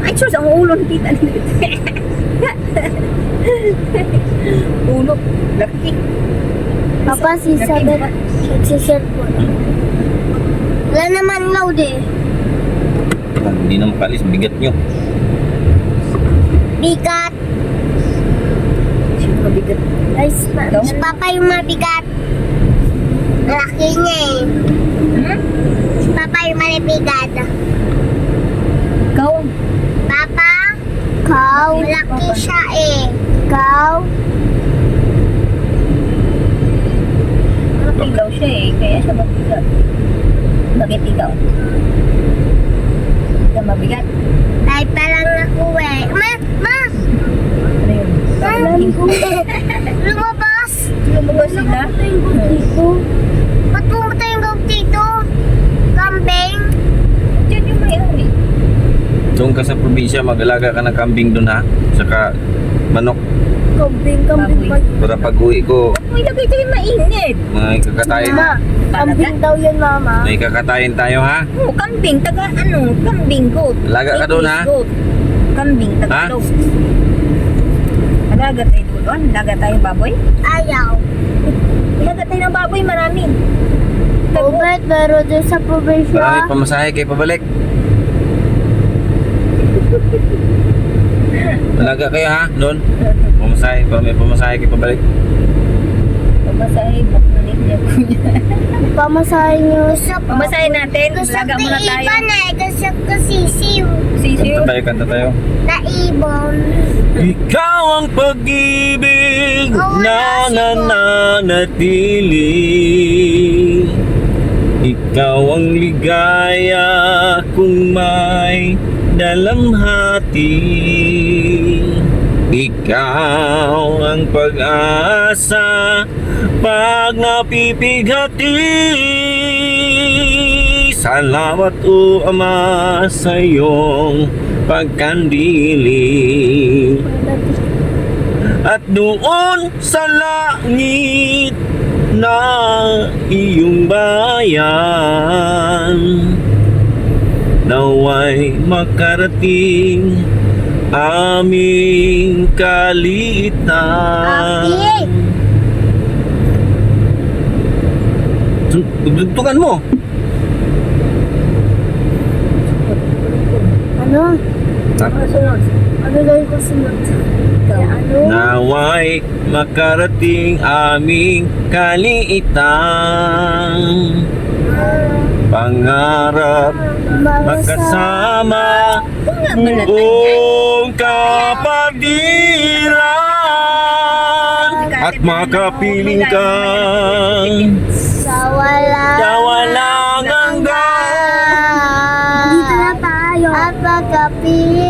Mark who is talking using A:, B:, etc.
A: Ay, sus, ang ulo ng tita nila. Ulo, laki.
B: Papa, si Isabel, nagsiselfon. Wala naman loud eh.
C: Hindi na makalis, bigat nyo.
B: Bigat.
A: Sino mabigat?
B: Ay, si Papa yung mabigat. Laki niya eh.
A: Hmm?
B: Si Papa yung mabigat.
A: Ikaw?
B: Papa? Ikaw? Malaki siya eh. Ikaw?
A: Malaki daw siya eh, kaya siya mabigat. Bakit ikaw? Ikaw mabigat?
B: Dahil pa lang ako eh. Ma!
A: Ano yun?
B: Lumabas!
A: Lumabas sila?
B: Ba't pumunta yung gawag dito? Kambing?
A: Diyan yung may-ari.
C: Doon ka sa probinsya, mag-alaga ka ng kambing doon ha. Saka manok.
B: Kambing,
A: Baboy.
C: Para pag-uwi ko,
A: Uy, lagay tayo mainit.
C: may kakatayin.
B: Mama, kambing daw yun, Mama.
C: May kakatayin tayo ha.
A: Oh, kambing, taga ano, kambing goat.
C: Alaga ka doon, ha?
A: Goat. Kambing, taga
C: Ha?
A: dog. Alaga tayo doon. Alaga tayo baboy.
B: Ayaw.
A: Alaga tayo ng baboy, marami.
B: Ubet, pero doon sa probinsya.
C: Marami pamasahe kayo pabalik. Alaga kayo ha, doon. Pamasahe, para may pamasahe kayo pabalik.
A: Pamasahe, bak na ninyo.
B: Pamasahin nyo sa...
A: Pamasahe natin. Alaga muna tayo.
B: Ibon eh, kasi kasisiw.
A: Sisiyo.
C: Kanta tayo.
B: Na ibon.
C: Ikaw ang pag-ibig na nananatili. Ikaw ang ligaya kung may dalamhati. Ikaw ang pag-asa pag napipighati. Salamat o Ama sa iyong pagkandili. At doon sa langit na iyong bayan, naway makarating aming kaliitan.
B: Aki!
C: Tugtugan mo.
B: Ano?
A: Sunod.
B: Ano gawin ko sunod? Ano?
C: Naway makarating aming kaliitan. Pangarap magkasama buong kapatiran at makapiling ka
B: Sa walang
C: hanggan.
B: Dito na tayo. At magkapiling